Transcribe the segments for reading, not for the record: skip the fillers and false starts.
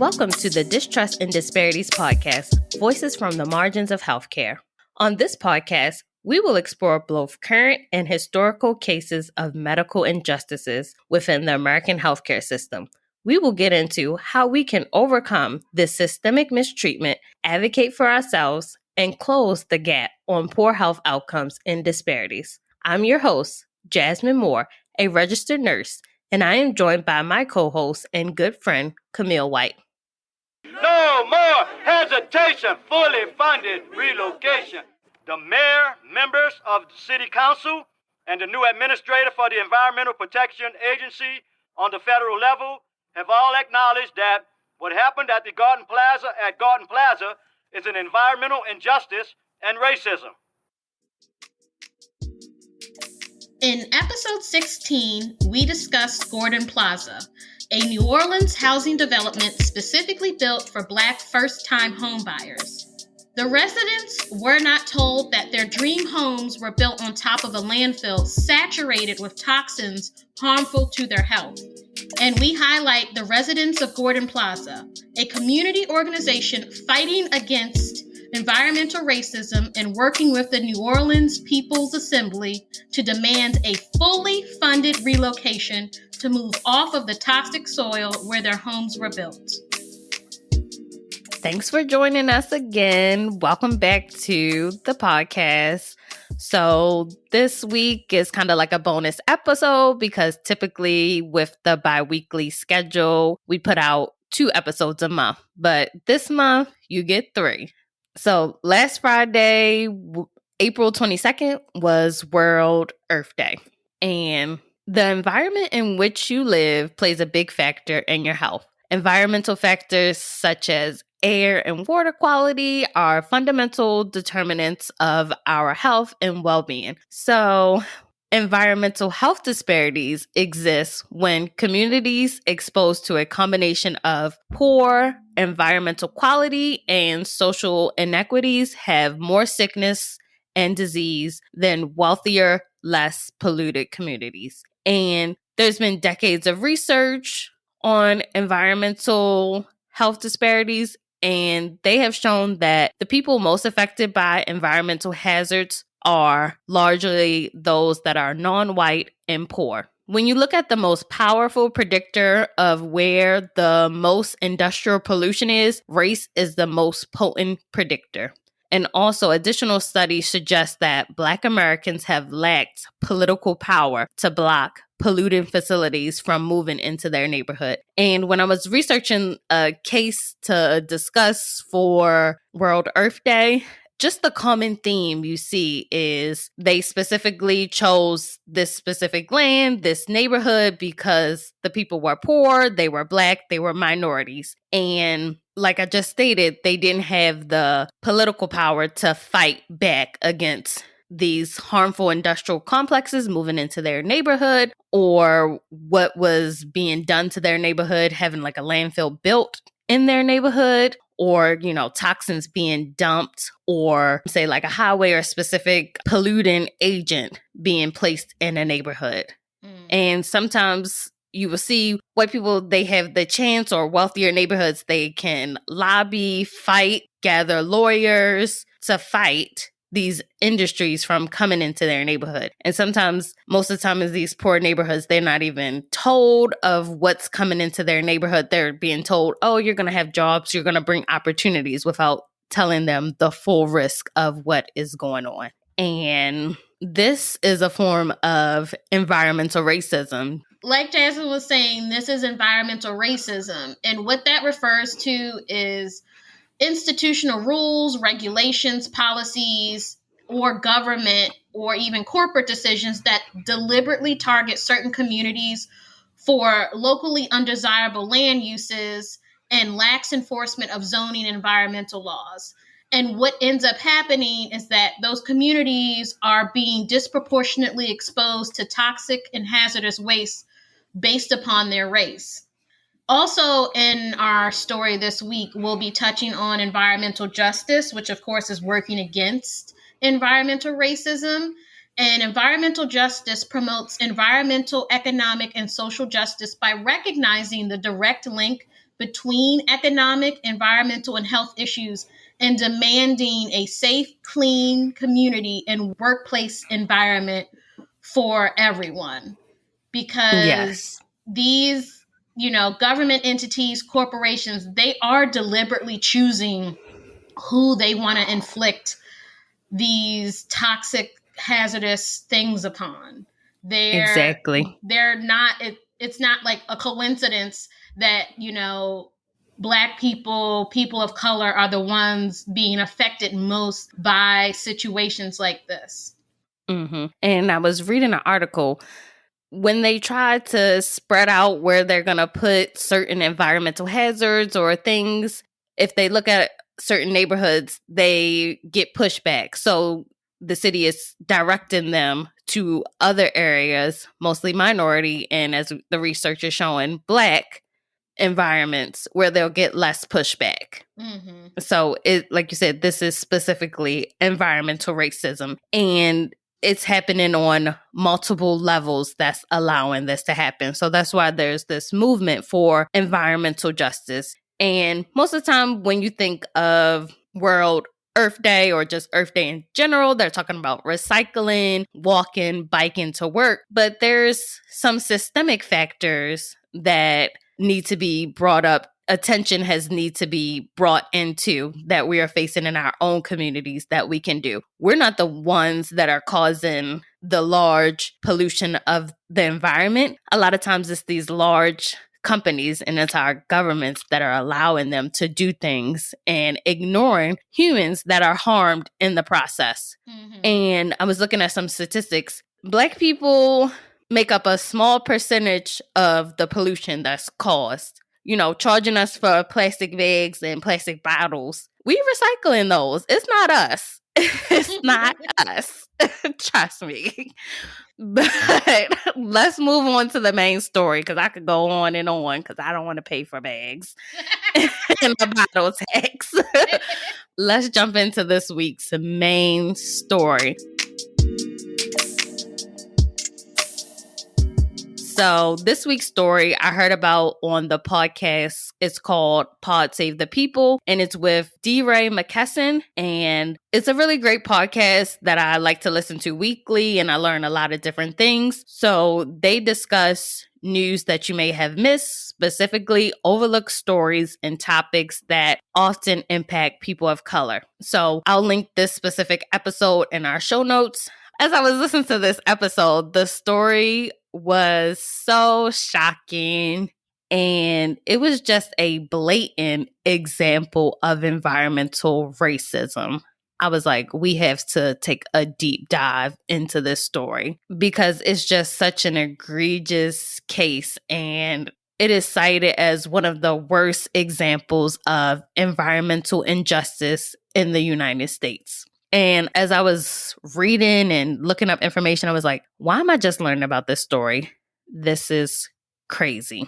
Welcome to the Distrust and Disparities podcast, Voices from the Margins of Healthcare. On this podcast, we will explore both current and historical cases of medical injustices within the American healthcare system. We will get into how we can overcome this systemic mistreatment, advocate for ourselves, and close the gap on poor health outcomes and disparities. I'm your host, Jasmine Moore, a registered nurse, and I am joined by my co-host and good friend, Camille White. No more hesitation, fully funded relocation. The mayor, members of the city council, and the new administrator for the Environmental Protection Agency on the federal level have all acknowledged that what happened at Gordon Plaza is an environmental injustice and racism. In episode 16, we discussed Gordon Plaza, a New Orleans housing development specifically built for Black first-time homebuyers. The residents were not told that their dream homes were built on top of a landfill saturated with toxins harmful to their health. And we highlight the Residents of Gordon Plaza, a community organization fighting against environmental racism and working with the New Orleans People's Assembly to demand a fully funded relocation to move off of the toxic soil where their homes were built. Thanks for joining us again. Welcome back to the podcast. So this week is kind of like a bonus episode because typically with the bi-weekly schedule, we put out 2 episodes a month. But this month, you get 3. So last Friday, April 22nd, was World Earth Day. And the environment in which you live plays a big factor in your health. Environmental factors such as air and water quality are fundamental determinants of our health and well-being. So environmental health disparities exist when communities exposed to a combination of poor environmental quality and social inequities have more sickness and disease than wealthier, less polluted communities. And there's been decades of research on environmental health disparities, and they have shown that the people most affected by environmental hazards are largely those that are non-white and poor. When you look at the most powerful predictor of where the most industrial pollution is, race is the most potent predictor. And also, additional studies suggest that Black Americans have lacked political power to block polluting facilities from moving into their neighborhood. And when I was researching a case to discuss for World Earth Day, just the common theme you see is they specifically chose this specific land, this neighborhood, because the people were poor, they were Black, they were minorities. And like I just stated, they didn't have the political power to fight back against these harmful industrial complexes moving into their neighborhood, or what was being done to their neighborhood, having like a landfill built in their neighborhood, or, toxins being dumped, or say like a highway or specific polluting agent being placed in a neighborhood. And sometimes you will see white people, they have the chance, or wealthier neighborhoods, they can lobby, fight, gather lawyers to fight these industries from coming into their neighborhood. And sometimes, most of the time, in these poor neighborhoods, they're not even told of what's coming into their neighborhood. They're being told, oh, you're going to have jobs, you're going to bring opportunities, without telling them the full risk of what is going on. And this is a form of environmental racism. Like Jasmine was saying, this is environmental racism. And what that refers to is institutional rules, regulations, policies, or government, or even corporate decisions that deliberately target certain communities for locally undesirable land uses and lax enforcement of zoning and environmental laws. And what ends up happening is that those communities are being disproportionately exposed to toxic and hazardous waste based upon their race. Also, in our story this week, we'll be touching on environmental justice, which of course is working against environmental racism. And environmental justice promotes environmental, economic, and social justice by recognizing the direct link between economic, environmental, and health issues and demanding a safe, clean community and workplace environment for everyone. Because Yes. these, government entities, corporations, they are deliberately choosing who they want to inflict these toxic, hazardous things upon. Exactly. They're not. It's not like a coincidence that Black people, people of color, are the ones being affected most by situations like this. And I was reading an article when they try to spread out where they're going to put certain environmental hazards or things. If they look at certain neighborhoods, they get pushback. So the city is directing them to other areas, mostly minority, and as the research is showing, Black environments where they'll get less pushback. So it, like you said, this is specifically environmental racism, and it's happening on multiple levels that's allowing this to happen. So that's why there's this movement for environmental justice. And most of the time when you think of World Earth Day or just Earth Day in general, they're talking about recycling, walking, biking to work. But there's some systemic factors that need to be brought up. Attention has need to be brought into that we are facing in our own communities that we can do. We're not the ones that are causing the large pollution of the environment. A lot of times it's these large companies and it's our governments that are allowing them to do things and ignoring humans that are harmed in the process. And I was looking at some statistics. Black people make up a small percentage of the pollution that's caused. Charging us for plastic bags and plastic bottles. We recycling those. It's not us. It's not us. Trust me. But let's move on to the main story because I could go on and on because I don't want to pay for bags and the bottle tax. Let's jump into this week's main story. So this week's story I heard about on the podcast. It's called Pod Save the People, and it's with D-Ray McKesson. And it's a really great podcast that I like to listen to weekly, and I learn a lot of different things. So they discuss news that you may have missed, specifically overlooked stories and topics that often impact people of color. So I'll link this specific episode in our show notes. As I was listening to this episode, the story was so shocking, and it was just a blatant example of environmental racism. I was like, we have to take a deep dive into this story because it's just such an egregious case, and it is cited as one of the worst examples of environmental injustice in the United States. And as I was reading and looking up information, I was like, why am I just learning about this story? This is crazy.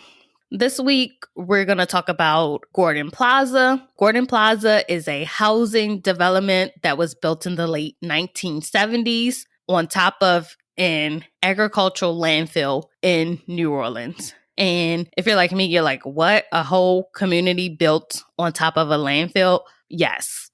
This week, we're going to talk about Gordon Plaza. Gordon Plaza is a housing development that was built in the late 1970s on top of an agricultural landfill in New Orleans. And if you're like me, you're like, what? A whole community built on top of a landfill? Yes.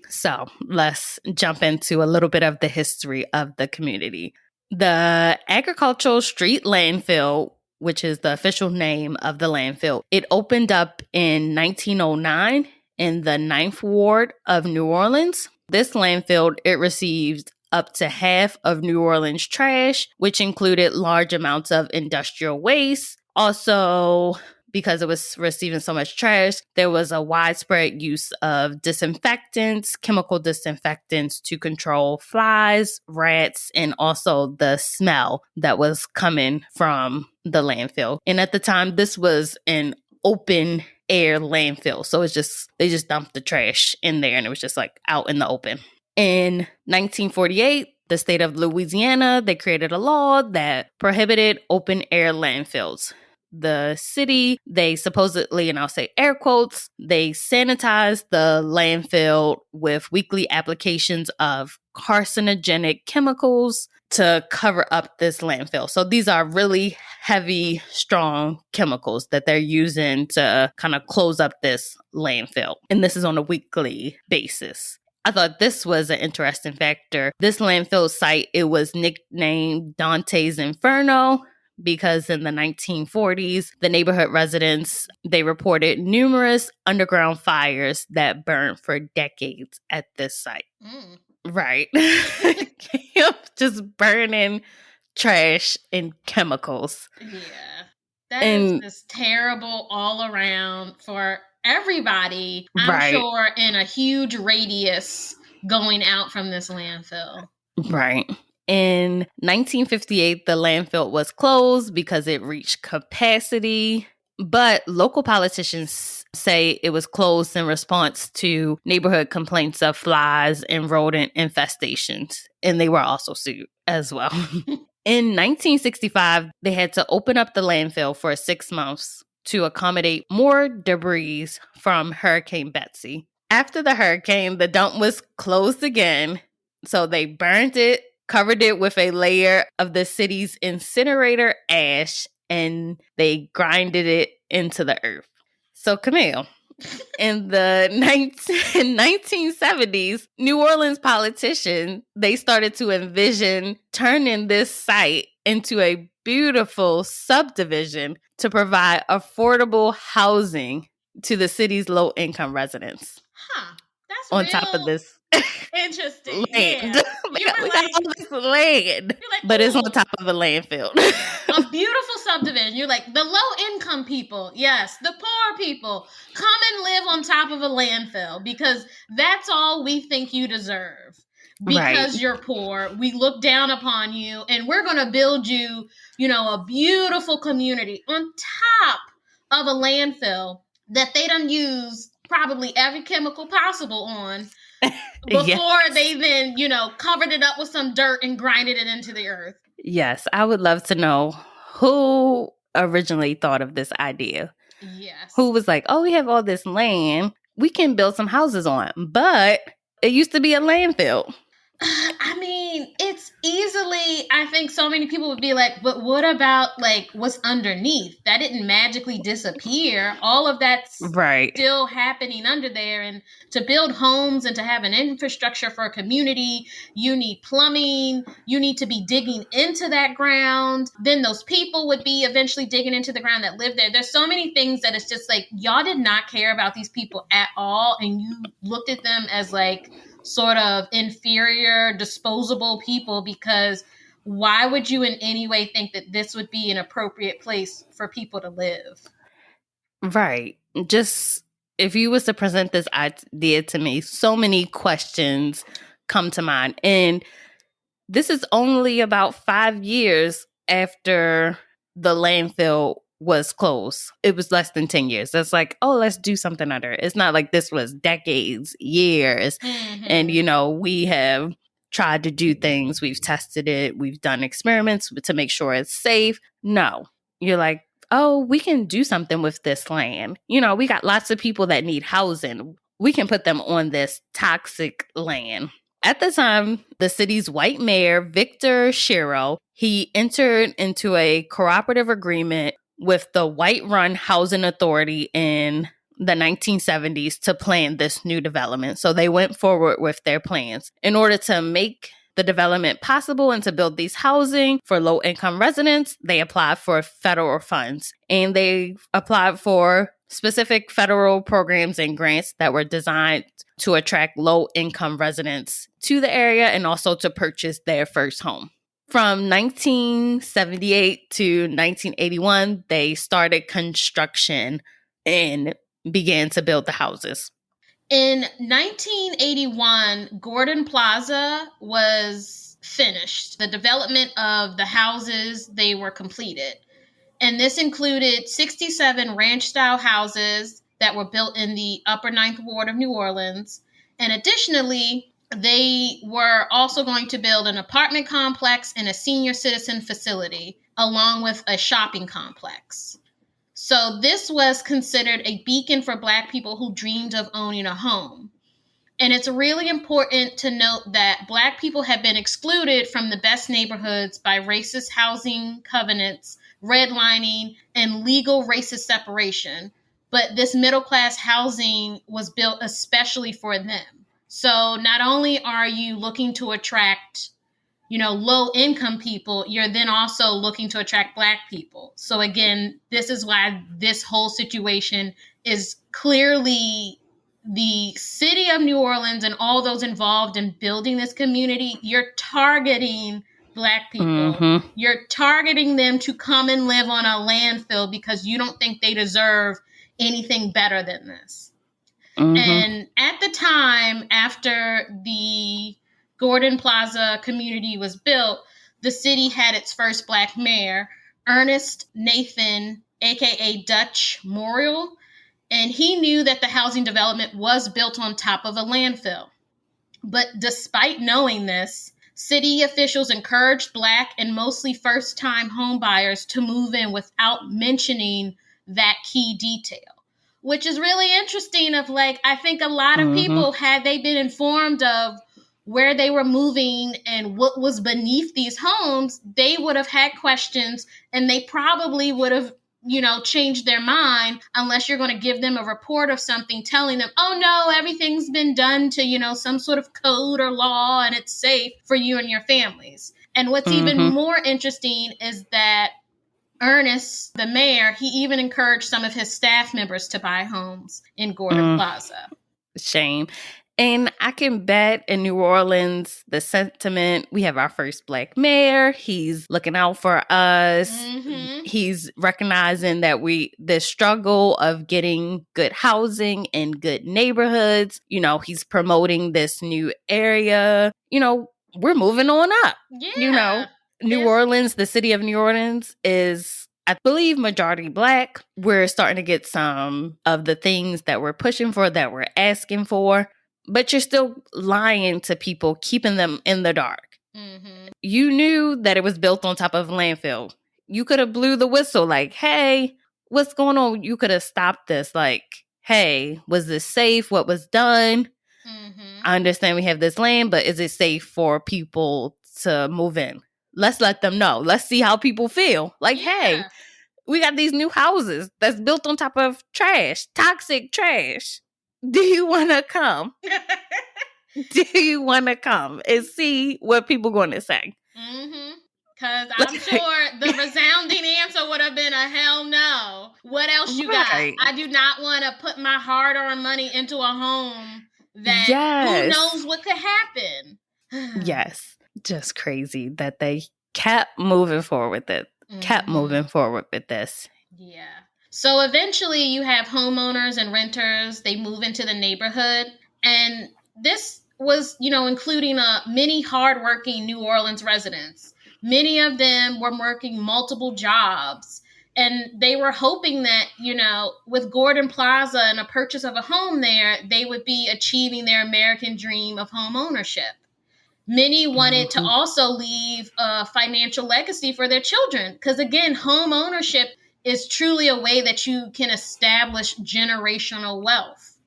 So let's jump into a little bit of the history of the community. The Agricultural Street Landfill, which is the official name of the landfill, it opened up in 1909 in the 9th Ward of New Orleans. This landfill, it received up to half of New Orleans trash, which included large amounts of industrial waste. Also, because it was receiving so much trash, there was a widespread use of disinfectants, chemical disinfectants to control flies, rats, and also the smell that was coming from the landfill. And at the time, this was an open air landfill. So they just dumped the trash in there and it was just like out in the open. In 1948, the state of Louisiana, they created a law that prohibited open air landfills. the city. They supposedly, and I'll say air quotes, they sanitized the landfill with weekly applications of carcinogenic chemicals to cover up this landfill. So these are really heavy, strong chemicals that they're using to kind of close up this landfill. And this is on a weekly basis. I thought this was an interesting factor. This landfill site, it was nicknamed Dante's Inferno because in the 1940s, the neighborhood residents, they reported numerous underground fires that burned for decades at this site. Mm. Right. Just burning trash and chemicals. Yeah. That is just terrible all around for everybody, I'm sure, in a huge radius going out from this landfill. Right. In 1958, the landfill was closed because it reached capacity, but local politicians say it was closed in response to neighborhood complaints of flies and rodent infestations, and they were also sued as well. In 1965, they had to open up the landfill for 6 months to accommodate more debris from Hurricane Betsy. After the hurricane, the dump was closed again, so they burned it, covered it with a layer of the city's incinerator ash, and they grinded it into the earth. So, Camille, in the 1970s, New Orleans politicians, they started to envision turning this site into a beautiful subdivision to provide affordable housing to the city's low-income residents. Huh. That's on top of this interesting. land. Yeah. we got all this land, but it's on top of a landfill. A beautiful subdivision. You're like, the low-income people, yes, the poor people, come and live on top of a landfill because that's all we think you deserve. Because you're poor, we look down upon you, and we're going to build you, a beautiful community on top of a landfill that they done used probably every chemical possible on before they then, covered it up with some dirt and grinded it into the earth. Yes, I would love to know who originally thought of this idea. Yes. Who was like, oh, we have all this land, we can build some houses on, but it used to be a landfill. I mean, it's easily, I think so many people would be like, but what about what's underneath? That didn't magically disappear. All of that's still happening under there. And to build homes and to have an infrastructure for a community, you need plumbing. You need to be digging into that ground. Then those people would be eventually digging into the ground that live there. There's so many things that it's just like, y'all did not care about these people at all. And you looked at them as sort of inferior, disposable people, because why would you in any way think that this would be an appropriate place for people to live? Right. Just if you was to present this idea to me, so many questions come to mind. And this is only about 5 years after the landfill was closed. It was less than 10 years. It's like, oh, let's do something under it. It's not like this was decades, years. Mm-hmm. And, we have tried to do things. We've tested it. We've done experiments to make sure it's safe. No. You're like, oh, we can do something with this land. We got lots of people that need housing. We can put them on this toxic land. At the time, the city's white mayor, Victor Shiro, he entered into a cooperative agreement with the White-run Housing Authority in the 1970s to plan this new development. So they went forward with their plans. In order to make the development possible and to build these housing for low-income residents, they applied for federal funds. And they applied for specific federal programs and grants that were designed to attract low-income residents to the area and also to purchase their first home. From 1978 to 1981, they started construction and began to build the houses. In 1981, Gordon Plaza was finished. The development of the houses, they were completed. And this included 67 ranch-style houses that were built in the Upper Ninth Ward of New Orleans. And additionally, they were also going to build an apartment complex and a senior citizen facility, along with a shopping complex. So this was considered a beacon for Black people who dreamed of owning a home. And it's really important to note that Black people have been excluded from the best neighborhoods by racist housing covenants, redlining, and legal racist separation. But this middle class housing was built especially for them. So not only are you looking to attract, low income people, you're then also looking to attract Black people. So again, this is why this whole situation is clearly the city of New Orleans and all those involved in building this community. You're targeting Black people. Mm-hmm. You're targeting them to come and live on a landfill because you don't think they deserve anything better than this. Mm-hmm. And at the time, after the Gordon Plaza community was built, the city had its first Black mayor, Ernest Nathan, aka Dutch Morial, and he knew that the housing development was built on top of a landfill. But despite knowing this, city officials encouraged Black and mostly first-time home buyers to move in without mentioning that key detail. Which is really interesting I think a lot of people, had they been informed of where they were moving and what was beneath these homes, they would have had questions and they probably would have, changed their mind, unless you're going to give them a report of something telling them, oh no, everything's been done to, some sort of code or law and it's safe for you and your families. And what's even more interesting is that Ernest, the mayor, he even encouraged some of his staff members to buy homes in Gordon Plaza. Shame. And I can bet in New Orleans, the sentiment, we have our first Black mayor. He's looking out for us. Mm-hmm. He's recognizing that the struggle of getting good housing in good neighborhoods, he's promoting this new area. We're moving on up. Yeah. New Orleans, the city of New Orleans is, I believe, majority Black. We're starting to get some of the things that we're pushing for, that we're asking for. But you're still lying to people, keeping them in the dark. Mm-hmm. You knew that it was built on top of a landfill. You could have blew the whistle like, hey, what's going on? You could have stopped this. Like, hey, was this safe? What was done? Mm-hmm. I understand we have this land, but is it safe for people to move in? Let's let them know. Let's see how people feel. Like, hey, we got these new houses that's built on top of trash, toxic trash. Do you want to come? Do you want to come and see what people going to say? Mm-hmm. Because I'm sure the resounding answer would have been a hell no. What else you got? I do not want to put my hard-earned money into a home that who knows what could happen. Yes. Just crazy that they kept moving forward with it. Kept moving forward with this. Yeah. So eventually you have homeowners and renters. They move into the neighborhood. And this was, including many hardworking New Orleans residents. Many of them were working multiple jobs. And they were hoping that, with Gordon Plaza and a purchase of a home there, they would be achieving their American dream of home ownership. Many wanted to also leave a financial legacy for their children. Because again, home ownership is truly a way that you can establish generational wealth.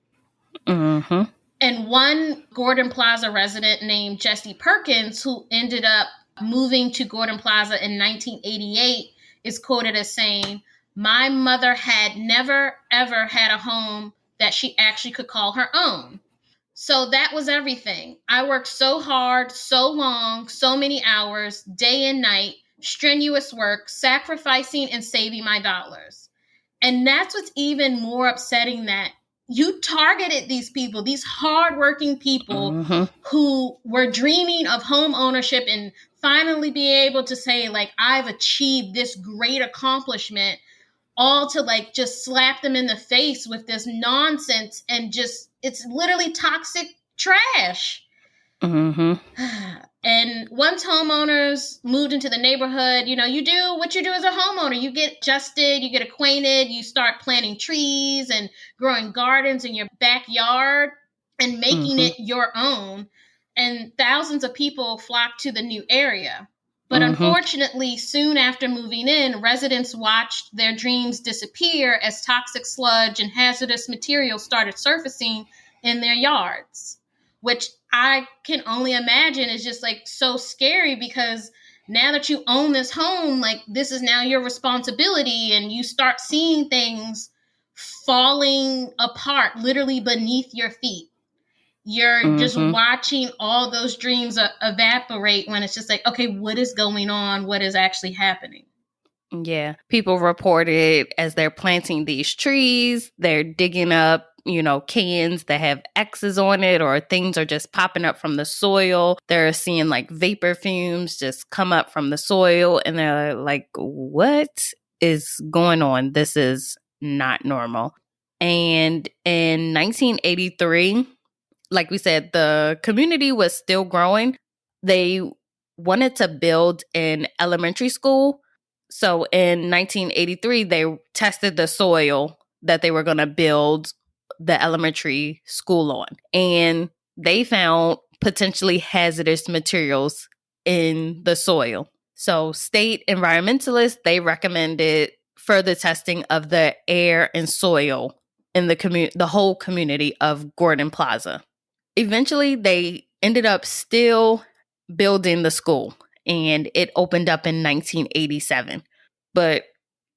Mm-hmm. And one Gordon Plaza resident named Jesse Perkins, who ended up moving to Gordon Plaza in 1988, is quoted as saying, "My mother had never, ever had a home that she actually could call her own. So that was everything. I worked so hard, so long, so many hours, day and night, strenuous work, sacrificing and saving my dollars." And that's what's even more upsetting, that you targeted these people, these hardworking people who were dreaming of home ownership and finally be able to say, like, I've achieved this great accomplishment, all to just slap them in the face with this nonsense and just, it's literally toxic trash. Mm-hmm. And once homeowners moved into the neighborhood, you do what you do as a homeowner. You get adjusted, you get acquainted, you start planting trees and growing gardens in your backyard and making it your own. And thousands of people flocked to the new area. But unfortunately, soon after moving in, residents watched their dreams disappear as toxic sludge and hazardous materials started surfacing in their yards, which I can only imagine is just like so scary, because now that you own this home, like this is now your responsibility, and you start seeing things falling apart literally beneath your feet. You're just watching all those dreams evaporate when it's just like, okay, what is going on? What is actually happening? Yeah. People reported as they're planting these trees, they're digging up, cans that have X's on it, or things are just popping up from the soil. They're seeing like vapor fumes just come up from the soil, and they're like, what is going on? This is not normal. And in 1983, like we said, the community was still growing. They wanted to build an elementary school. So in 1983, they tested the soil that they were going to build the elementary school on. And they found potentially hazardous materials in the soil. So state environmentalists, they recommended further testing of the air and soil in the whole community of Gordon Plaza. Eventually, they ended up still building the school, and it opened up in 1987. But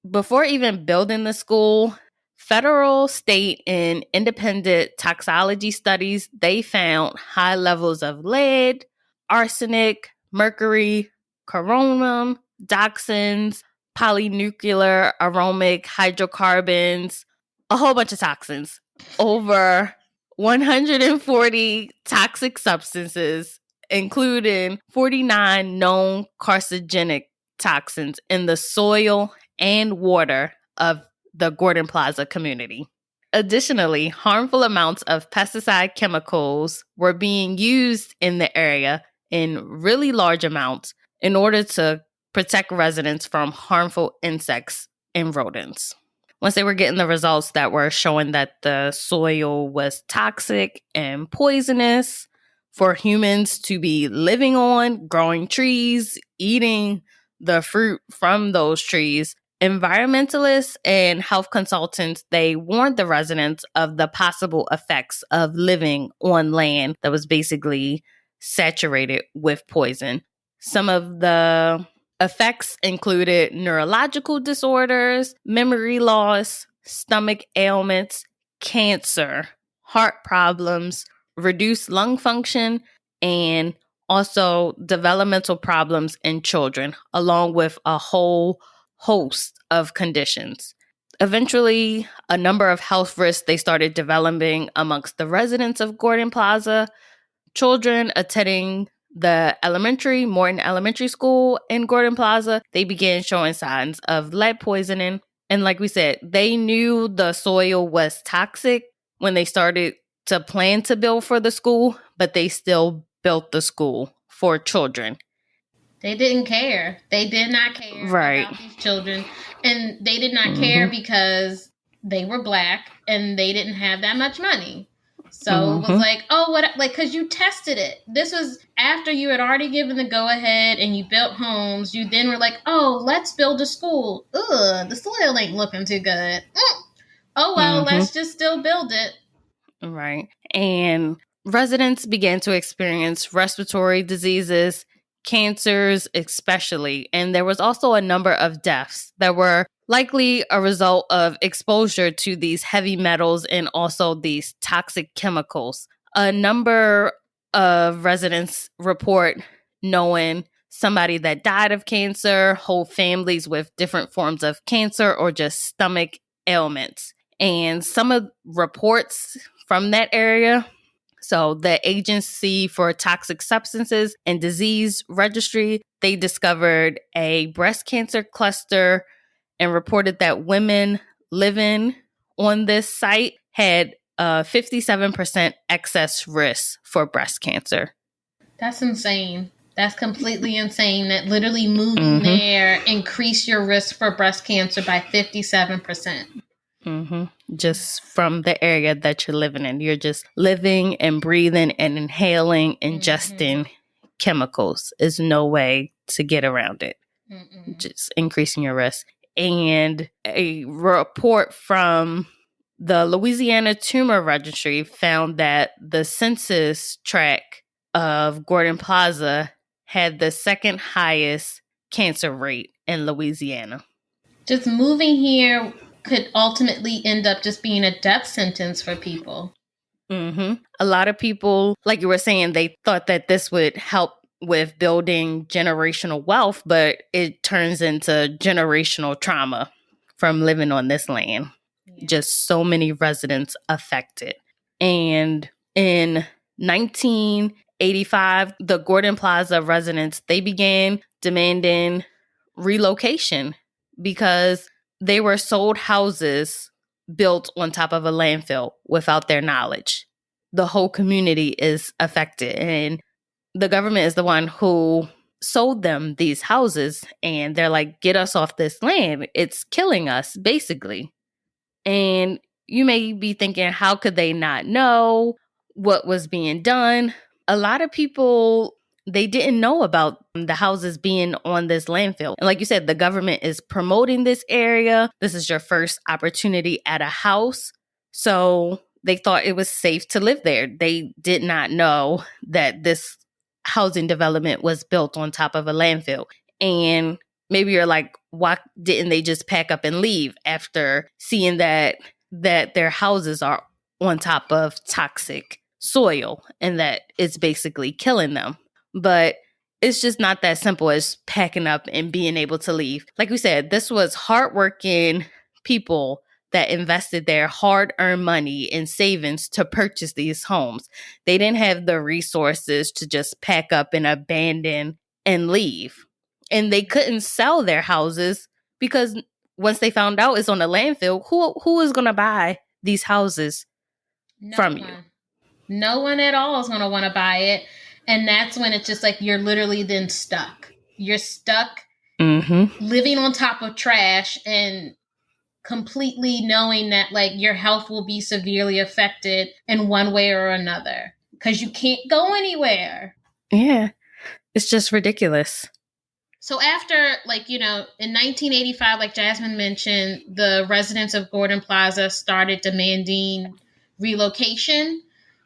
before even building the school, federal, state, and independent toxicology studies, they found high levels of lead, arsenic, mercury, coronium, toxins, polynuclear aromatic hydrocarbons, a whole bunch of toxins, over 140 toxic substances, including 49 known carcinogenic toxins in the soil and water of the Gordon Plaza community. Additionally, harmful amounts of pesticide chemicals were being used in the area in really large amounts in order to protect residents from harmful insects and rodents. Once they were getting the results that were showing that the soil was toxic and poisonous for humans to be living on, growing trees, eating the fruit from those trees, environmentalists and health consultants, they warned the residents of the possible effects of living on land that was basically saturated with poison. Some of the effects included neurological disorders, memory loss, stomach ailments, cancer, heart problems, reduced lung function, and also developmental problems in children, along with a whole host of conditions. Eventually, a number of health risks they started developing amongst the residents of Gordon Plaza. Children attending the Morton Elementary School in Gordon Plaza, they began showing signs of lead poisoning. And like we said, they knew the soil was toxic when they started to plan to build for the school, but they still built the school for children. They didn't care. They did not care about these children. And they did not care because they were Black and they didn't have that much money. So it was like, oh, what? Like, because you tested it. This was after you had already given the go-ahead and you built homes. You then were like, oh, let's build a school. Ugh, the soil ain't looking too good. Oh, well, let's just still build it. Right. And residents began to experience respiratory diseases, cancers especially, and there was also a number of deaths that were likely a result of exposure to these heavy metals and also these toxic chemicals. A number of residents report knowing somebody that died of cancer, whole families with different forms of cancer or just stomach ailments. And some of reports from that area, so the Agency for Toxic Substances and Disease Registry, they discovered a breast cancer cluster and reported that women living on this site had a 57% excess risk for breast cancer. That's insane. That's completely insane that literally moving there increased your risk for breast cancer by 57%. Just from the area that you're living in. You're just living and breathing and inhaling, ingesting chemicals. Is no way to get around it, just increasing your risk. And a report from the Louisiana Tumor Registry found that the census tract of Gordon Plaza had the second highest cancer rate in Louisiana. Just moving here could ultimately end up just being a death sentence for people. A lot of people, like you were saying, they thought that this would help with building generational wealth, but it turns into generational trauma from living on this land. Yeah. Just so many residents affected. And in 1985, the Gordon Plaza residents, they began demanding relocation because they were sold houses built on top of a landfill without their knowledge. The whole community is affected, and the government is the one who sold them these houses, and they're like, get us off this land. It's killing us, basically. And you may be thinking, how could they not know what was being done? A lot of people, they didn't know about the houses being on this landfill. And like you said, the government is promoting this area. This is your first opportunity at a house. So they thought it was safe to live there. They did not know that this housing development was built on top of a landfill. And maybe you're like, why didn't they just pack up and leave after seeing that their houses are on top of toxic soil and that it's basically killing them? But it's just not that simple as packing up and being able to leave. Like we said, this was hardworking people that invested their hard-earned money and savings to purchase these homes. They didn't have the resources to just pack up and abandon and leave. And they couldn't sell their houses because once they found out it's on a landfill, who is going to buy these houses from you? No one at all is going to want to buy it. And that's when it's just like you're literally then stuck. You're stuck living on top of trash and completely knowing that like your health will be severely affected in one way or another because you can't go anywhere. Yeah, it's just ridiculous. So after, like, you know, in 1985, like Jasmine mentioned, the residents of Gordon Plaza started demanding relocation.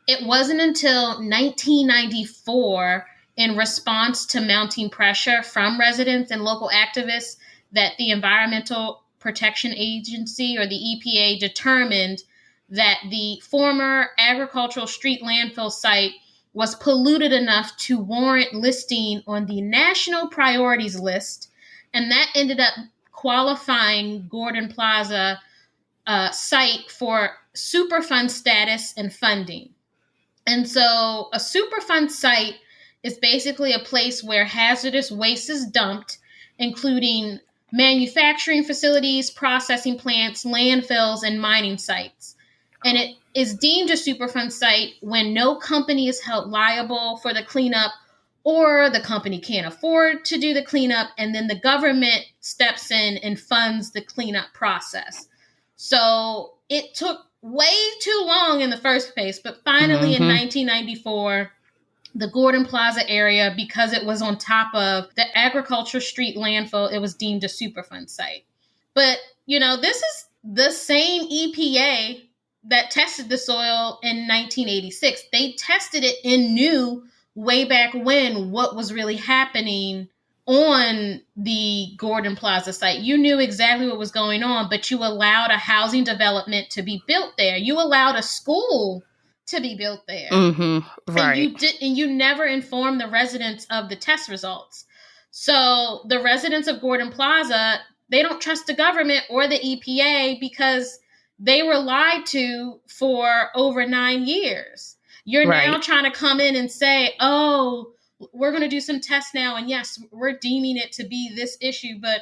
It wasn't until 1994, in response to mounting pressure from residents and local activists, that the Environmental Protection Agency, or the EPA, determined that the former agricultural street landfill site was polluted enough to warrant listing on the national priorities list. And that ended up qualifying Gordon Plaza site for Superfund status and funding. And so a Superfund site is basically a place where hazardous waste is dumped, including manufacturing facilities, processing plants, landfills, and mining sites. And it is deemed a Superfund site when no company is held liable for the cleanup, or the company can't afford to do the cleanup, and then the government steps in and funds the cleanup process. So it took way too long in the first place, but finally in 1994, the Gordon Plaza area, because it was on top of the agriculture street landfill, it was deemed a Superfund site. But, you know, this is the same EPA that tested the soil in 1986. They tested it and knew way back when what was really happening on the Gordon Plaza site. You knew exactly what was going on, but you allowed a housing development to be built there. You allowed a school to be built there. Right. And you never informed the residents of the test results. So the residents of Gordon Plaza, they don't trust the government or the EPA because they were lied to for over 9 years. You're now trying to come in and say, oh, we're going to do some tests now. And yes, we're deeming it to be this issue. But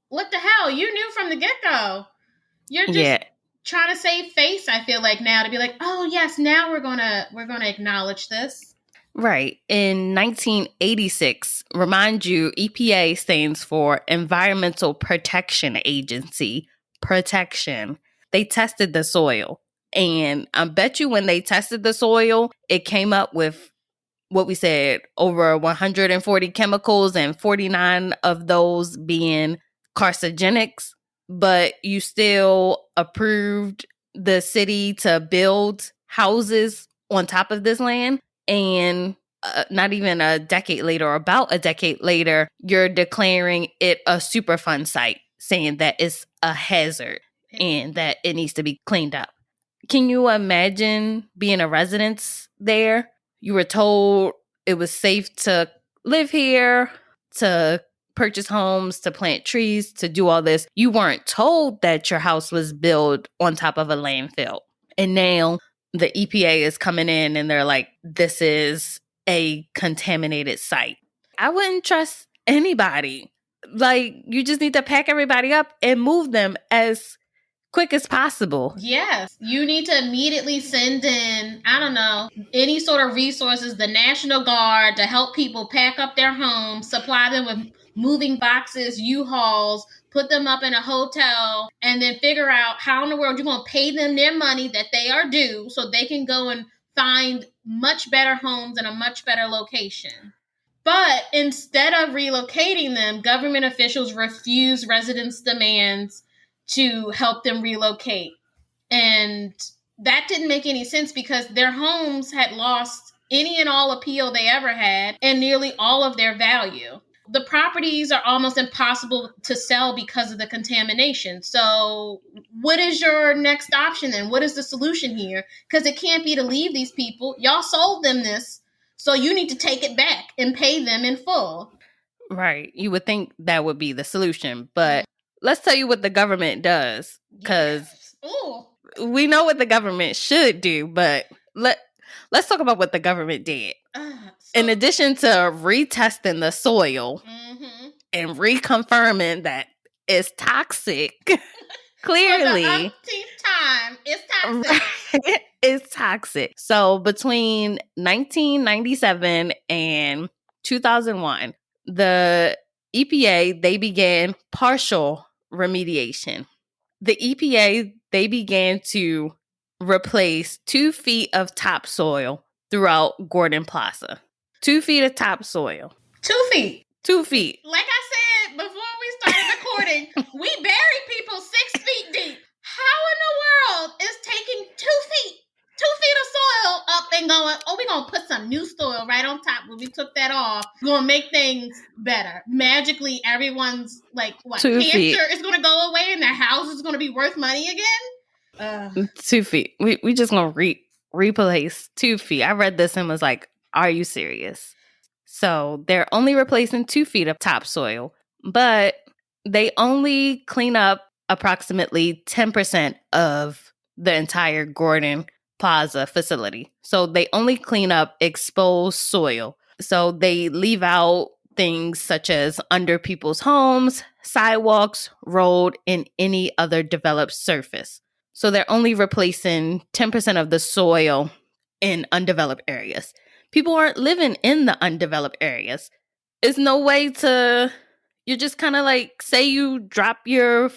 what the hell? You knew from the get-go. You're just trying to save face, I feel like, now, to be like, oh, yes, now we're gonna acknowledge this. Right. In 1986, remind you, EPA stands for Environmental Protection Agency. Protection. They tested the soil. And I bet you when they tested the soil, it came up with what we said, over 140 chemicals and 49 of those being carcinogenics, but you still approved the city to build houses on top of this land. And not even a decade later, or about a decade later, you're declaring it a Superfund site, saying that it's a hazard and that it needs to be cleaned up. Can you imagine being a resident there? You were told it was safe to live here, to purchase homes, to plant trees, to do all this. You weren't told that your house was built on top of a landfill. And now the EPA is coming in and they're like, this is a contaminated site. I wouldn't trust anybody. Like, you just need to pack everybody up and move them as quick as possible. Yes. You need to immediately send in, I don't know, any sort of resources, the National Guard, to help people pack up their homes, supply them with moving boxes, U-Hauls, put them up in a hotel, and then figure out how in the world you're going to pay them their money that they are due so they can go and find much better homes in a much better location. But instead of relocating them, government officials refused residents' demands to help them relocate. And that didn't make any sense because their homes had lost any and all appeal they ever had and nearly all of their value. The properties are almost impossible to sell because of the contamination. So what is your next option then? What is the solution here? Because it can't be to leave these people. Y'all sold them this, so you need to take it back and pay them in full. Right. You would think that would be the solution. But let's tell you what the government does. Because we know what the government should do. But let's talk about what the government did. In addition to retesting the soil and reconfirming that it's toxic, clearly. For the umpteenth time, it's toxic. It's toxic. So between 1997 and 2001, the EPA, they began partial remediation. The EPA, they began to replace 2 feet of topsoil throughout Gordon Plaza. 2 feet of topsoil. 2 feet. 2 feet. Like I said before we started recording, we bury people 6 feet deep. How in the world is taking 2 feet? 2 feet of soil up and going, we're going to put some new soil right on top when we took that off. We're going to make things better. Magically, everyone's like, what? 2 Cancer feet. is going to go away and their house is going to be worth money again? 2 feet. We just going to replace 2 feet. I read this and was like, are you serious? So they're only replacing 2 feet of topsoil, but they only clean up approximately 10% of the entire Gordon Plaza facility. So they only clean up exposed soil. So they leave out things such as under people's homes, sidewalks, road, and any other developed surface. So they're only replacing 10% of the soil in undeveloped areas. People aren't living in the undeveloped areas. It's no way to, you're just kind of like, say you drop your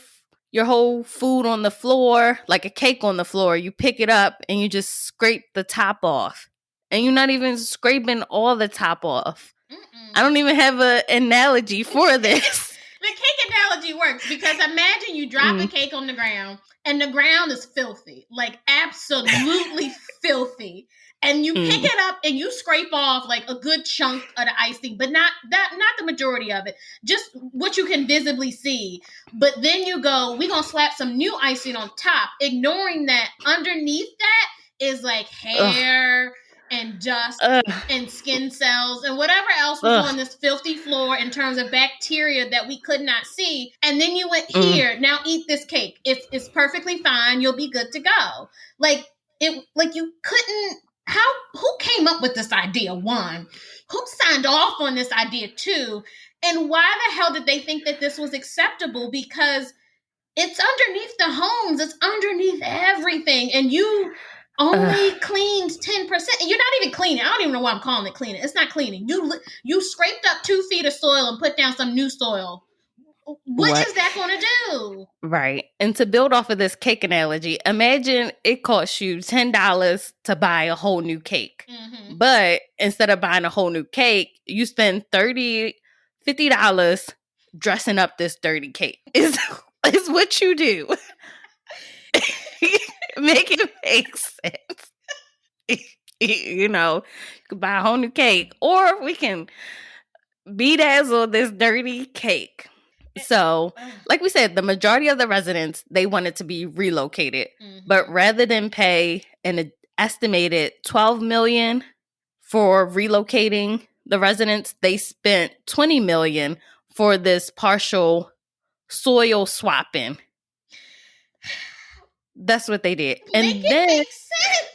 whole food on the floor, like a cake on the floor, you pick it up and you just scrape the top off. And you're not even scraping all the top off. I don't even have an analogy for this. The cake analogy works because imagine you drop a cake on the ground and the ground is filthy, like absolutely filthy. And you pick it up and you scrape off like a good chunk of the icing, but not the majority of it, just what you can visibly see. But then you go, we're going to slap some new icing on top, ignoring that underneath that is like hair and dust and skin cells and whatever else was on this filthy floor in terms of bacteria that we could not see. And then you went, here, now eat this cake. It's perfectly fine. You'll be good to go. Like you couldn't. Who came up with this idea? One, who signed off on this idea? Two, and why the hell did they think that this was acceptable? Because it's underneath the homes, it's underneath everything, and you only cleaned 10%. And you're not even cleaning. I don't even know why I'm calling it cleaning. It's not cleaning. You scraped up 2 feet of soil and put down some new soil. What is that going to do? Right. And to build off of this cake analogy, imagine it costs you $10 to buy a whole new cake. Mm-hmm. But instead of buying a whole new cake, you spend $50 dressing up this dirty cake. Is what you do. Make it make sense. You know, you can buy a whole new cake, or we can bedazzle this dirty cake. So, like we said, the majority of the residents, they wanted to be relocated. Mm-hmm. But rather than pay an estimated $12 million for relocating the residents, they spent $20 million for this partial soil swapping. That's what they did. Make it make sense.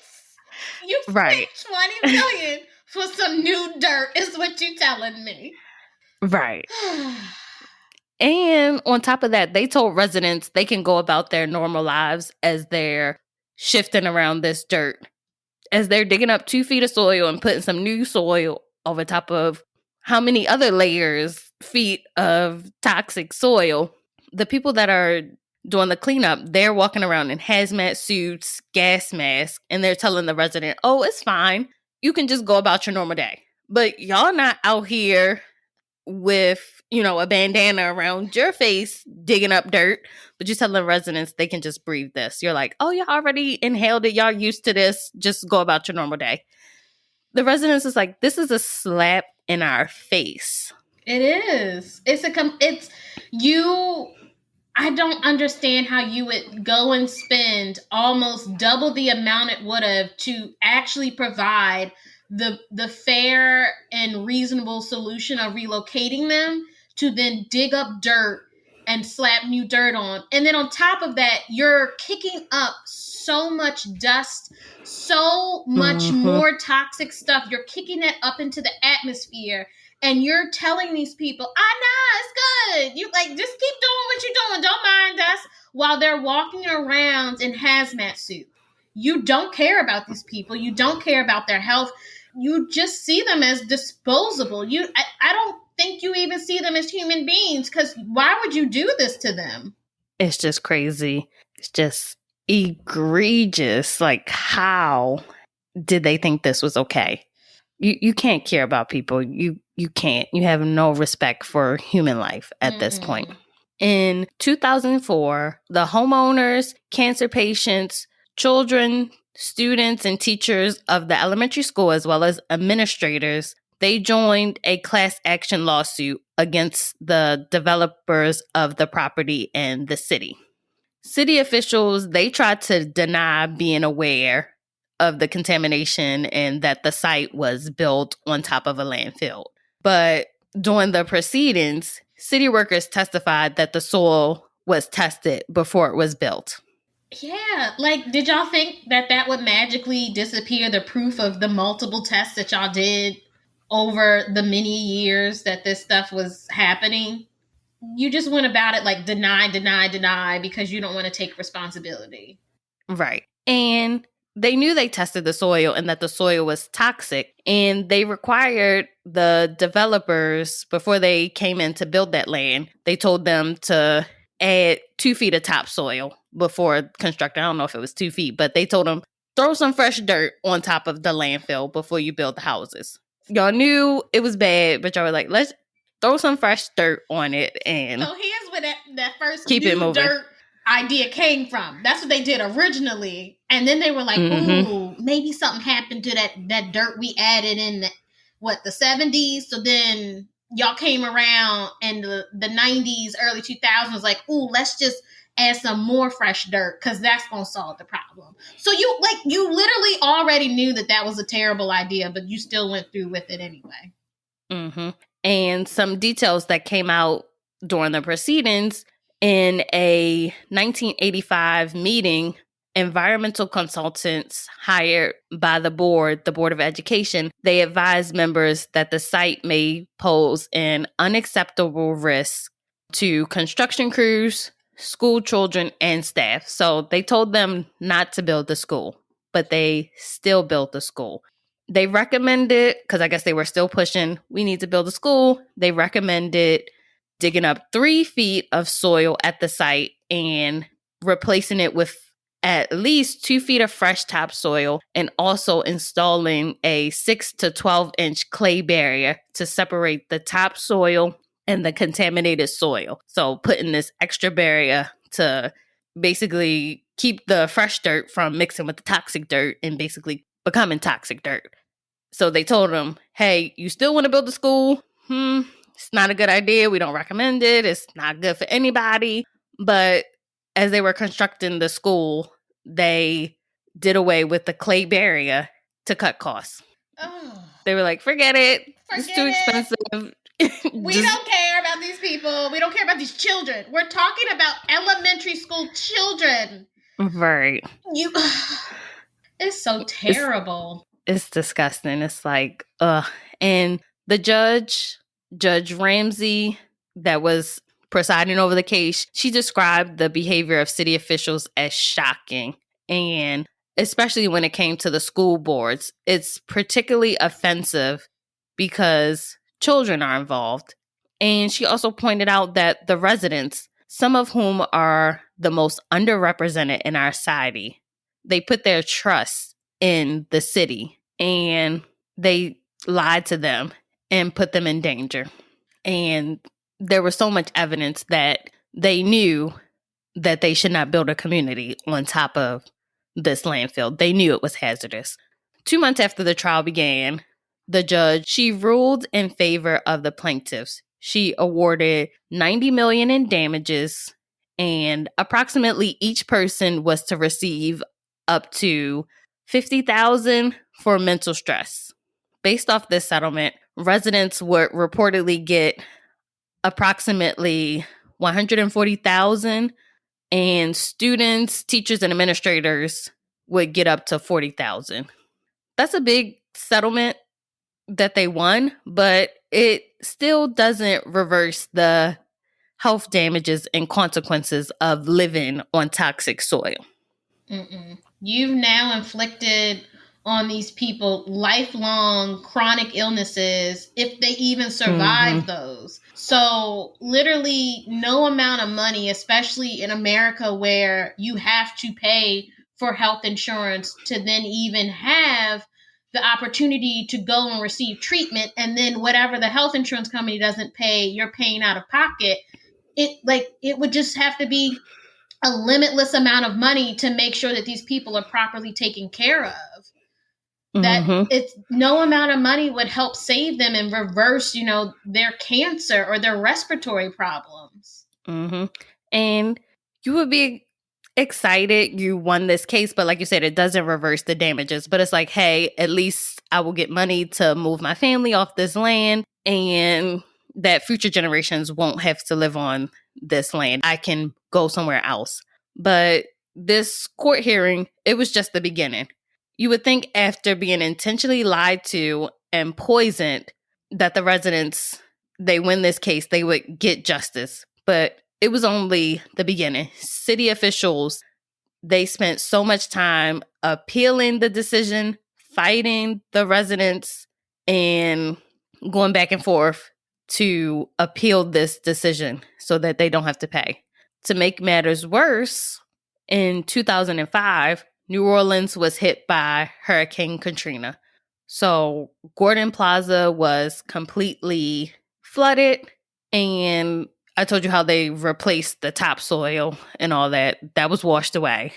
You right. spent $20 million for some new dirt is what you're telling me. Right. And on top of that, they told residents they can go about their normal lives as they're shifting around this dirt. As they're digging up 2 feet of soil and putting some new soil over top of how many other feet of toxic soil. The people that are doing the cleanup, they're walking around in hazmat suits, gas masks, and they're telling the resident, oh, it's fine. You can just go about your normal day. But y'all not out here with, a bandana around your face digging up dirt, but you tell the residents they can just breathe this. You're like, oh, y'all already inhaled it. Y'all used to this. Just go about your normal day. The residents is like, this is a slap in our face. It is. I don't understand how you would go and spend almost double the amount it would have to actually provide the fair and reasonable solution of relocating them, to then dig up dirt and slap new dirt on. And then on top of that, you're kicking up so much dust, so much more toxic stuff. You're kicking that up into the atmosphere. And you're telling these people, it's good. You just keep doing what you're doing. Don't mind us, while they're walking around in hazmat suits. You don't care about these people. You don't care about their health. You just see them as disposable. I don't think you even see them as human beings, because why would you do this to them? It's just crazy. It's just egregious. Like, how did they think this was okay? You can't care about people. You can't. You have no respect for human life at this point. In 2004, the homeowners, cancer patients, children, students, and teachers of the elementary school, as well as administrators, they joined a class action lawsuit against the developers of the property and the city. City officials, they tried to deny being aware of the contamination and that the site was built on top of a landfill. But during the proceedings, city workers testified that the soil was tested before it was built. Yeah, did y'all think that would magically disappear the proof of the multiple tests that y'all did over the many years that this stuff was happening? You just went about it deny, because you don't want to take responsibility. Right. And they knew they tested the soil and that the soil was toxic, and they required the developers, before they came in to build that land, they told them to add 2 feet of topsoil before constructing. I don't know if it was 2 feet, but they told them, throw some fresh dirt on top of the landfill before you build the houses. Y'all knew it was bad, but y'all were like, let's throw some fresh dirt on it. And so here's where that first keep it moving. Dirt idea came from. That's what they did originally. And then they were like, ooh, maybe something happened to that dirt we added in the 70s. So then y'all came around in the 90s, early 2000s, was like, ooh, let's just add some more fresh dirt, because that's going to solve the problem. So you literally already knew that was a terrible idea, but you still went through with it anyway. And some details that came out during the proceedings: in a 1985 meeting, environmental consultants hired by the Board of Education, they advised members that the site may pose an unacceptable risk to construction crews, school children, and staff. So they told them not to build the school, but they still built the school. They recommended, because I guess they were still pushing, we need to build a school. They recommended digging up 3 feet of soil at the site and replacing it with at least 2 feet of fresh topsoil, and also installing a 6 to 12-inch clay barrier to separate the topsoil and the contaminated soil. So putting this extra barrier to basically keep the fresh dirt from mixing with the toxic dirt and basically becoming toxic dirt. So they told him, hey, you still want to build a school? It's not a good idea. We don't recommend it. It's not good for anybody. But as they were constructing the school, they did away with the clay barrier to cut costs. Oh. They were like, forget it. It's too expensive. We don't care about these people. We don't care about these children. We're talking about elementary school children. Right. It's so terrible. It's disgusting. It's like, ugh. And the Judge Ramsey, that was presiding over the case, she described the behavior of city officials as shocking. And especially when it came to the school boards, it's particularly offensive because children are involved. And she also pointed out that the residents, some of whom are the most underrepresented in our society, they put their trust in the city and they lied to them and put them in danger. And there was so much evidence that they knew that they should not build a community on top of this landfill. They knew it was hazardous. 2 months after the trial began, the judge, she ruled in favor of the plaintiffs. She awarded $90 million in damages, and approximately each person was to receive up to $50,000 for mental stress. Based off this settlement, residents would reportedly get approximately $140,000, and students, teachers, and administrators would get up to $40,000. That's a big settlement that they won, but it still doesn't reverse the health damages and consequences of living on toxic soil. You've now inflicted on these people lifelong chronic illnesses, if they even survive those. So literally no amount of money, especially in America where you have to pay for health insurance to then even have the opportunity to go and receive treatment, and then whatever the health insurance company doesn't pay, you're paying out of pocket. It would just have to be a limitless amount of money to make sure that these people are properly taken care of. That it's no amount of money would help save them and reverse, their cancer or their respiratory problems. And you would be excited you won this case, but like you said, it doesn't reverse the damages. But it's like, hey, at least I will get money to move my family off this land, and that future generations won't have to live on this land. I can go somewhere else. But this court hearing, it was just the beginning. You would think after being intentionally lied to and poisoned that the residents, they win this case, they would get justice. But it was only the beginning. City officials, they spent so much time appealing the decision, fighting the residents, and going back and forth to appeal this decision so that they don't have to pay. To make matters worse, in 2005, New Orleans was hit by Hurricane Katrina. So Gordon Plaza was completely flooded, and I told you how they replaced the topsoil and all that. That was washed away.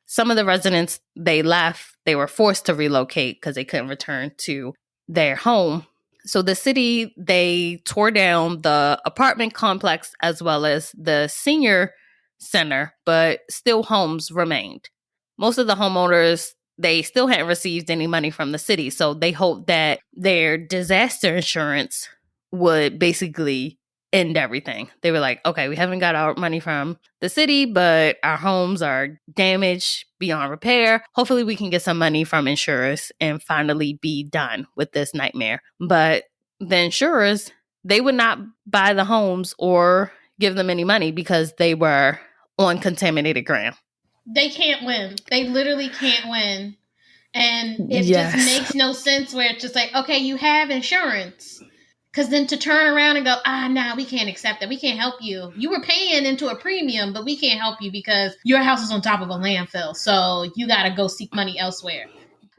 Some of the residents, they left. They were forced to relocate because they couldn't return to their home. So the city, they tore down the apartment complex as well as the senior center, but still homes remained. Most of the homeowners, they still hadn't received any money from the city. So they hoped that their disaster insurance would basically end everything. They were like, okay, we haven't got our money from the city, but our homes are damaged beyond repair. Hopefully we can get some money from insurers and finally be done with this nightmare. But the insurers, they would not buy the homes or give them any money because they were on contaminated ground. They can't win. They literally can't win. And it just makes no sense where it's just like, okay, you have insurance. Because then to turn around and go, nah, we can't accept that. We can't help you. You were paying into a premium, but we can't help you because your house is on top of a landfill. So you got to go seek money elsewhere.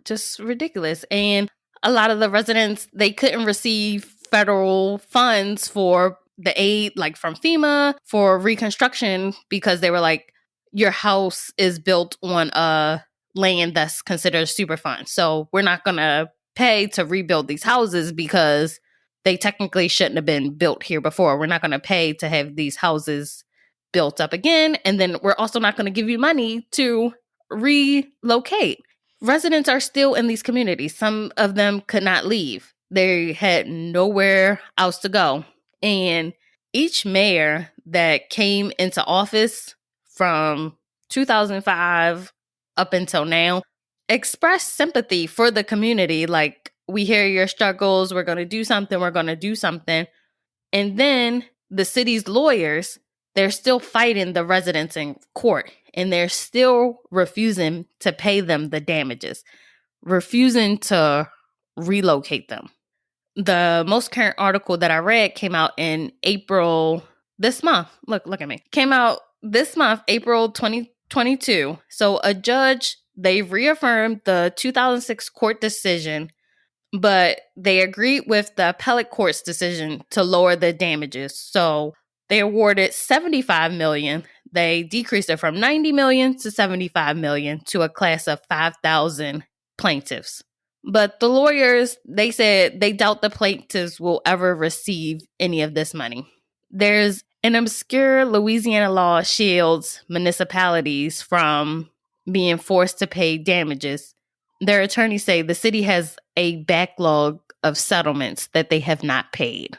Just ridiculous. And a lot of the residents, they couldn't receive federal funds for the aid, like from FEMA for reconstruction, because they were like, your house is built on a land that's considered Superfund. So we're not going to pay to rebuild these houses because they technically shouldn't have been built here before. We're not going to pay to have these houses built up again. And then we're also not going to give you money to relocate. Residents are still in these communities. Some of them could not leave. They had nowhere else to go. And each mayor that came into office from 2005 up until now expressed sympathy for the community. Like, we hear your struggles. We're going to do something. We're going to do something. And then the city's lawyers, they're still fighting the residents in court, and they're still refusing to pay them the damages, refusing to relocate them. The most current article that I read came out in April this month. Look at me. Came out this month, April 2022. So a judge, they reaffirmed the 2006 court decision, but they agreed with the appellate court's decision to lower the damages. So they awarded $75 million. They decreased it from $90 million to $75 million to a class of 5,000 plaintiffs. But the lawyers, they said they doubt the plaintiffs will ever receive any of this money. There's an obscure Louisiana law shields municipalities from being forced to pay damages. Their attorneys say the city has a backlog of settlements that they have not paid.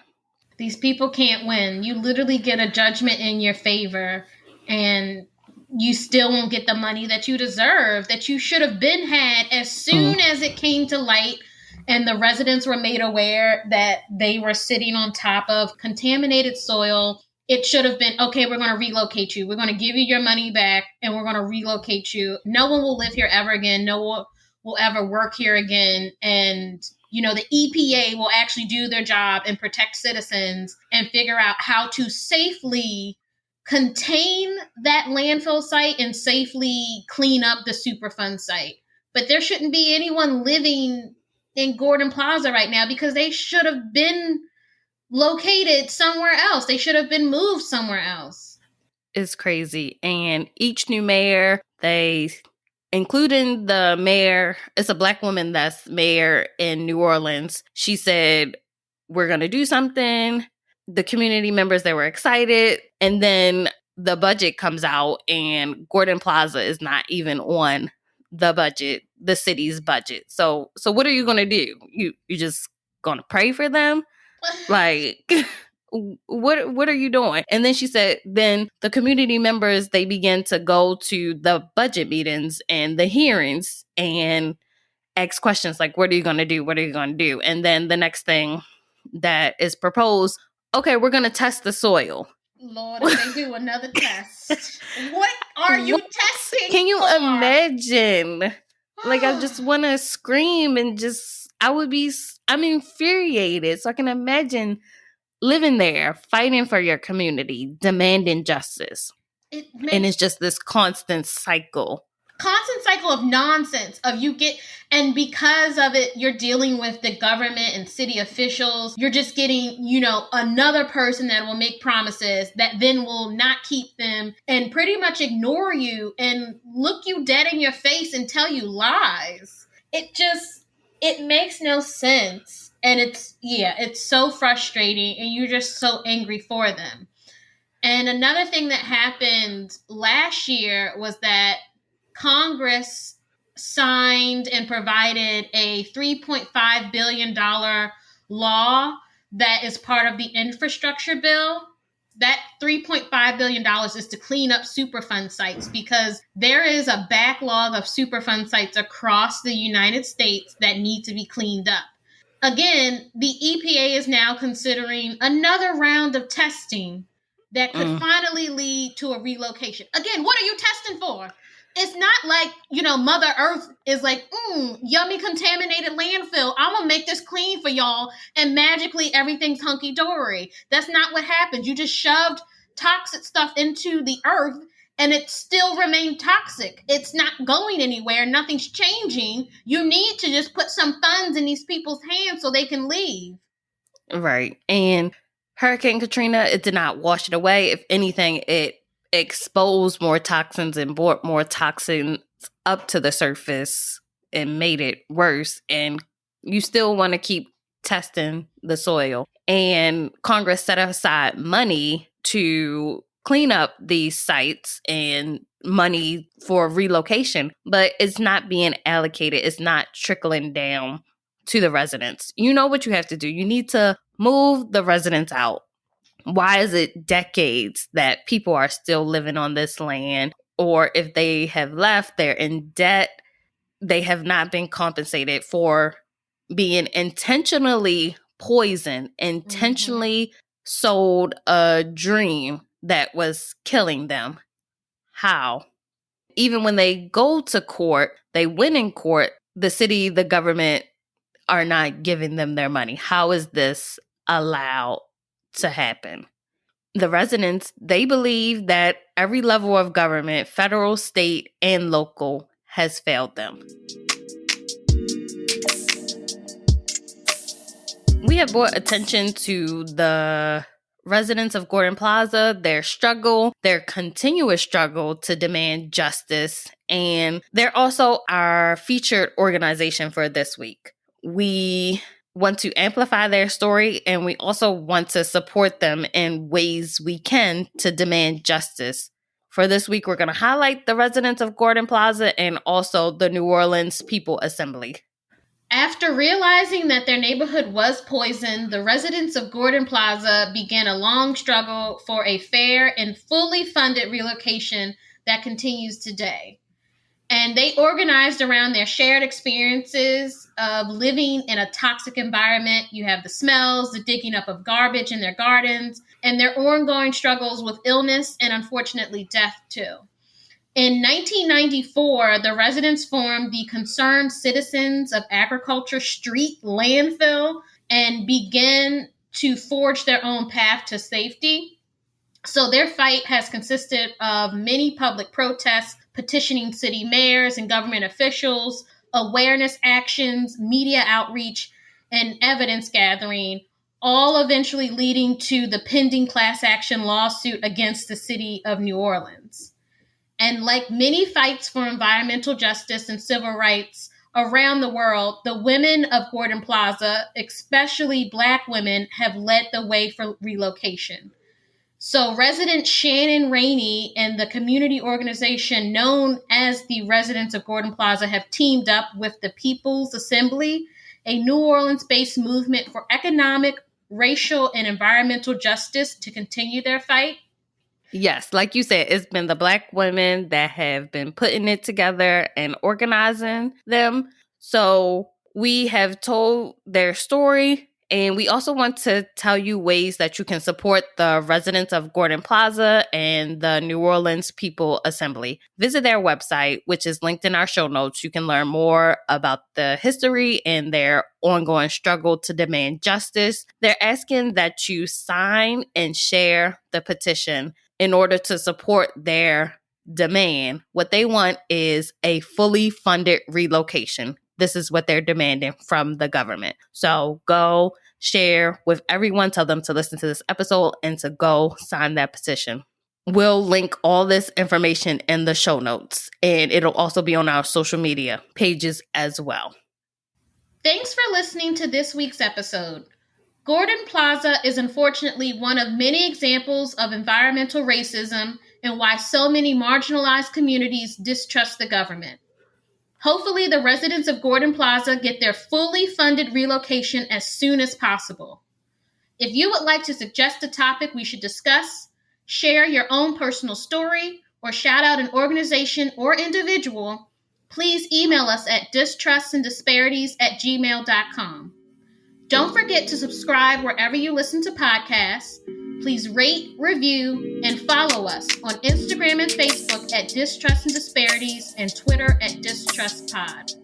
These people can't win. You literally get a judgment in your favor, and you still won't get the money that you deserve, that you should have been had as soon as it came to light and the residents were made aware that they were sitting on top of contaminated soil. It should have been, okay, we're going to relocate you. We're going to give you your money back, and we're going to relocate you. No one will live here ever again. No one will ever work here again. And the EPA will actually do their job and protect citizens and figure out how to safely contain that landfill site and safely clean up the Superfund site. But there shouldn't be anyone living in Gordon Plaza right now because they should have been located somewhere else. They should have been moved somewhere else. It's crazy. And each new mayor, including the mayor, it's a Black woman that's mayor in New Orleans. She said, we're going to do something. The community members, they were excited. And then the budget comes out and Gordon Plaza is not even on the budget, the city's budget. So what are you going to do? You just going to pray for them? Like, what are you doing? And then she said, then the community members, they began to go to the budget meetings and the hearings and ask questions like, what are you going to do? What are you going to do? And then the next thing that is proposed, okay, we're going to test the soil. Lord, if they do another test. What are you testing Can you for? imagine? Like, I just want to scream and I'm infuriated. So I can imagine living there, fighting for your community, demanding justice. And it's just this constant cycle of nonsense and because of it, you're dealing with the government and city officials. You're just getting, another person that will make promises that then will not keep them and pretty much ignore you and look you dead in your face and tell you lies. It makes no sense. And it's so frustrating, and you're just so angry for them. And another thing that happened last year was that Congress signed and provided a $3.5 billion law that is part of the infrastructure bill. That $3.5 billion is to clean up Superfund sites because there is a backlog of Superfund sites across the United States that need to be cleaned up. Again, the EPA is now considering another round of testing that could finally lead to a relocation. Again, what are you testing for? It's not like, Mother Earth is like, yummy contaminated landfill. I'm going to make this clean for y'all. And magically everything's hunky dory. That's not what happened. You just shoved toxic stuff into the earth and it still remained toxic. It's not going anywhere. Nothing's changing. You need to just put some funds in these people's hands so they can leave. Right. And Hurricane Katrina, it did not wash it away. If anything, it exposed more toxins and brought more toxins up to the surface and made it worse. And you still want to keep testing the soil. And Congress set aside money to clean up these sites and money for relocation, but it's not being allocated. It's not trickling down to the residents. You know what you have to do. You need to move the residents out. Why is it decades that people are still living on this land? Or if they have left, they're in debt. They have not been compensated for being intentionally poisoned, intentionally sold a dream that was killing them. How? Even when they go to court, they win in court, the city, the government are not giving them their money. How is this allowed to happen? The residents, they believe that every level of government, federal, state, and local, has failed them. We have brought attention to the residents of Gordon Plaza, their struggle, their continuous struggle to demand justice, and they're also our featured organization for this week. We want to amplify their story, and we also want to support them in ways we can to demand justice. For this week, we're going to highlight the residents of Gordon Plaza and also the New Orleans People Assembly. After realizing that their neighborhood was poisoned, the residents of Gordon Plaza began a long struggle for a fair and fully funded relocation that continues today. And they organized around their shared experiences of living in a toxic environment. You have the smells, the digging up of garbage in their gardens, and their ongoing struggles with illness and unfortunately death too. In 1994, the residents formed the Concerned Citizens of Agriculture Street Landfill and began to forge their own path to safety. So their fight has consisted of many public protests, petitioning city mayors and government officials, awareness actions, media outreach, and evidence gathering, all eventually leading to the pending class action lawsuit against the city of New Orleans. And like many fights for environmental justice and civil rights around the world, the women of Gordon Plaza, especially Black women, have led the way for relocation. So resident Shannon Rainey and the community organization known as the Residents of Gordon Plaza have teamed up with the People's Assembly, a New Orleans-based movement for economic, racial, and environmental justice, to continue their fight. Yes, like you said, it's been the Black women that have been putting it together and organizing them. So we have told their story, and we also want to tell you ways that you can support the residents of Gordon Plaza and the New Orleans People Assembly. Visit their website, which is linked in our show notes. You can learn more about the history and their ongoing struggle to demand justice. They're asking that you sign and share the petition in order to support their demand. What they want is a fully funded relocation. This is what they're demanding from the government. So go share with everyone. Tell them to listen to this episode and to go sign that petition. We'll link all this information in the show notes, and it'll also be on our social media pages as well. Thanks for listening to this week's episode. Gordon Plaza is unfortunately one of many examples of environmental racism and why so many marginalized communities distrust the government. Hopefully, the residents of Gordon Plaza get their fully funded relocation as soon as possible. If you would like to suggest a topic we should discuss, share your own personal story, or shout out an organization or individual, please email us at distrustanddisparities@gmail.com. Don't forget to subscribe wherever you listen to podcasts. Please rate, review, and follow us on Instagram and Facebook at Distrust and Disparities and Twitter at DistrustPod.